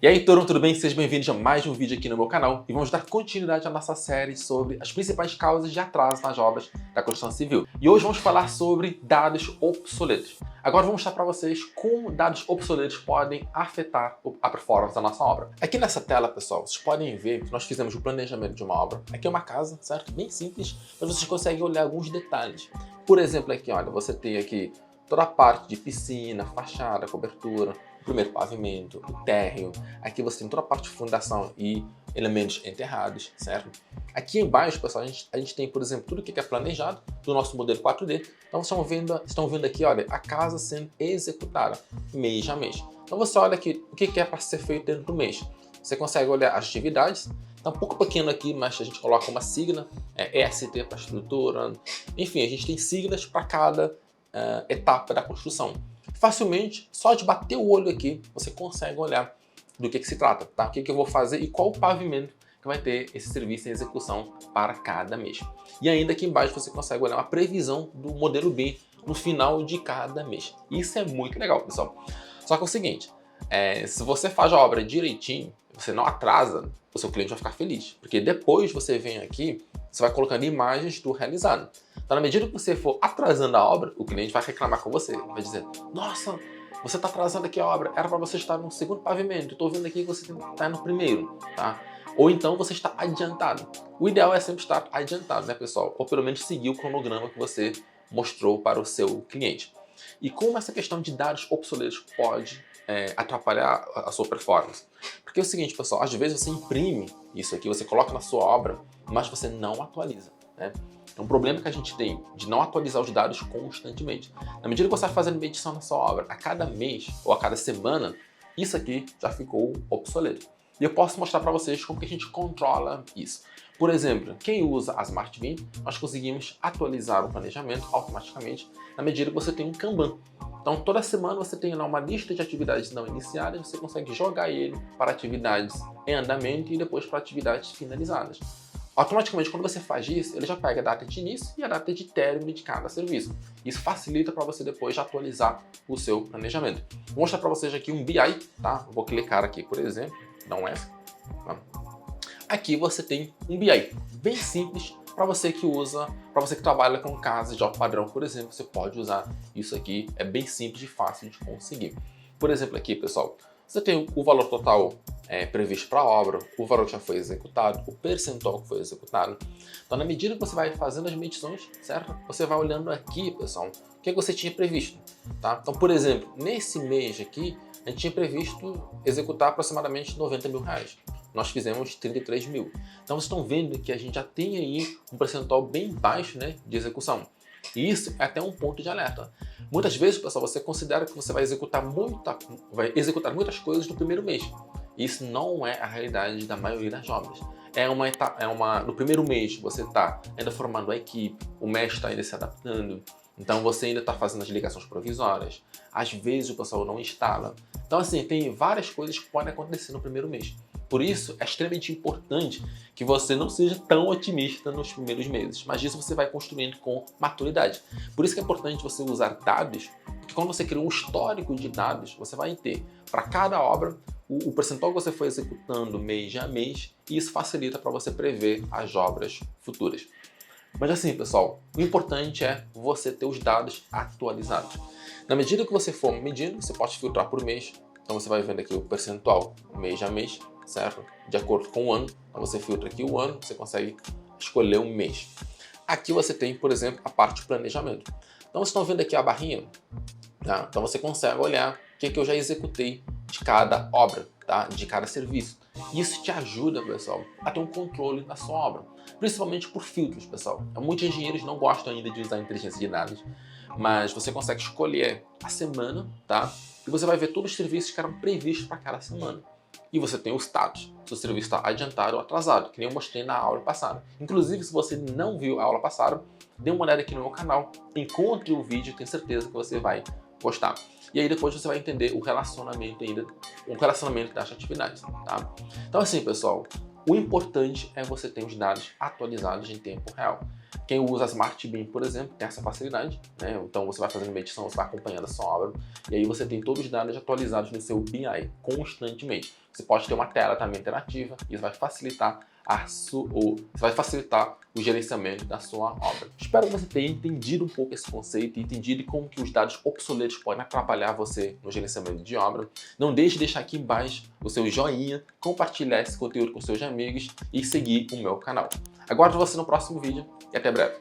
E aí, turma, tudo bem? Sejam bem-vindos a mais um vídeo aqui no meu canal e vamos dar continuidade à nossa série sobre as principais causas de atraso nas obras da construção civil. E hoje vamos falar sobre dados obsoletos. Agora vou mostrar para vocês como dados obsoletos podem afetar a performance da nossa obra. Aqui nessa tela, pessoal, vocês podem ver que nós fizemos o planejamento de uma obra. Aqui é uma casa, certo? Bem simples, mas vocês conseguem olhar alguns detalhes. Por exemplo, aqui, olha, você tem aqui toda a parte de piscina, fachada, cobertura, primeiro pavimento, o térreo. Aqui você tem toda a parte de fundação e elementos enterrados, certo? Aqui embaixo, pessoal, a gente tem, por exemplo, tudo que é planejado do nosso modelo 4D. Então vocês estão vendo aqui, olha, a casa sendo executada mês a mês. Então você olha aqui o que é para ser feito dentro do mês. Você consegue olhar as atividades. Está um pouco pequeno aqui, mas a gente coloca uma sigla, EST para estrutura. Enfim, a gente tem siglas para cada etapa da construção. Facilmente, só de bater o olho aqui, você consegue olhar do que se trata, tá? O que eu vou fazer e qual o pavimento que vai ter esse serviço em execução para cada mês. E ainda aqui embaixo você consegue olhar uma previsão do modelo B no final de cada mês. Isso é muito legal, pessoal. Só que é o seguinte, se você faz a obra direitinho, você não atrasa, o seu cliente vai ficar feliz. Porque depois você vem aqui, você vai colocando imagens do realizado. Então, na medida que você for atrasando a obra, o cliente vai reclamar com você. Vai dizer, nossa, você está atrasando aqui a obra, era para você estar no segundo pavimento, estou vendo aqui que você está no primeiro, tá? Ou então você está adiantado. O ideal é sempre estar adiantado, né, pessoal? Ou pelo menos seguir o cronograma que você mostrou para o seu cliente. E como essa questão de dados obsoletos pode atrapalhar a sua performance? Porque é o seguinte, pessoal, às vezes você imprime isso aqui, você coloca na sua obra, mas você não atualiza, né? É um problema que a gente tem de não atualizar os dados constantemente. Na medida que você vai fazendo medição na sua obra, a cada mês ou a cada semana, isso aqui já ficou obsoleto. E eu posso mostrar para vocês como que a gente controla isso. Por exemplo, quem usa a Smart BIM, nós conseguimos atualizar o planejamento automaticamente na medida que você tem um Kanban. Então, toda semana você tem lá uma lista de atividades não iniciadas, você consegue jogar ele para atividades em andamento e depois para atividades finalizadas. Automaticamente, quando você faz isso, ele já pega a data de início e a data de término de cada serviço. Isso facilita para você depois atualizar o seu planejamento. Vou mostrar para vocês aqui um BI, tá? Vou clicar aqui, por exemplo, dá um F. Tá? Aqui você tem um BI bem simples para você que usa, para você que trabalha com casas de alto padrão, por exemplo, você pode usar isso aqui, é bem simples e fácil de conseguir. Por exemplo, aqui, pessoal, você tem o valor total previsto para a obra, o valor que já foi executado, o percentual que foi executado. Então, na medida que você vai fazendo as medições, certo? Você vai olhando aqui, pessoal, o que você tinha previsto, tá? Então, por exemplo, nesse mês aqui, a gente tinha previsto executar aproximadamente R$90 mil. Nós fizemos 33 mil. Então, vocês estão vendo que a gente já tem aí um percentual bem baixo, né, de execução. E isso é até um ponto de alerta. Muitas vezes, pessoal, você considera que você vai executar muitas coisas no primeiro mês. Isso não é a realidade da maioria das obras. No primeiro mês você está ainda formando a equipe, o mestre está ainda se adaptando, então você ainda está fazendo as ligações provisórias. Às vezes o pessoal não instala. Então, assim, tem várias coisas que podem acontecer no primeiro mês. Por isso, é extremamente importante que você não seja tão otimista nos primeiros meses, mas isso você vai construindo com maturidade. Por isso que é importante você usar dados, porque quando você cria um histórico de dados, você vai ter para cada obra o percentual que você foi executando mês a mês, e isso facilita para você prever as obras futuras. Mas assim, pessoal, o importante é você ter os dados atualizados. Na medida que você for medindo, você pode filtrar por mês. Então você vai vendo aqui o percentual mês a mês, certo? De acordo com o ano. Então você filtra aqui o ano, você consegue escolher um mês. Aqui você tem, por exemplo, a parte de planejamento. Então vocês estão vendo aqui a barrinha? Tá? Então você consegue olhar o que eu já executei de cada obra, tá? De cada serviço. Isso te ajuda, pessoal, a ter um controle da sua obra. Principalmente por filtros, pessoal. Muitos engenheiros não gostam ainda de usar inteligência de dados, mas você consegue escolher a semana, tá? E você vai ver todos os serviços que eram previstos para cada semana. E você tem o status, se o serviço está adiantado ou atrasado, que nem eu mostrei na aula passada. Inclusive, se você não viu a aula passada, dê uma olhada aqui no meu canal, encontre o vídeo, tenho certeza que você vai gostar. E aí depois você vai entender o relacionamento das atividades, tá? Então assim, pessoal, o importante é você ter os dados atualizados em tempo real. Quem usa a Smart Beam, por exemplo, tem essa facilidade, né? Então você vai fazendo medição, você vai acompanhando a sua obra e aí você tem todos os dados atualizados no seu BI constantemente. Você pode ter uma tela também interativa e isso vai facilitar o gerenciamento da sua obra. Espero que você tenha entendido um pouco esse conceito e entendido como que os dados obsoletos podem atrapalhar você no gerenciamento de obra. Não deixe de deixar aqui embaixo o seu joinha, compartilhar esse conteúdo com seus amigos e seguir o meu canal. Aguardo você no próximo vídeo e até breve.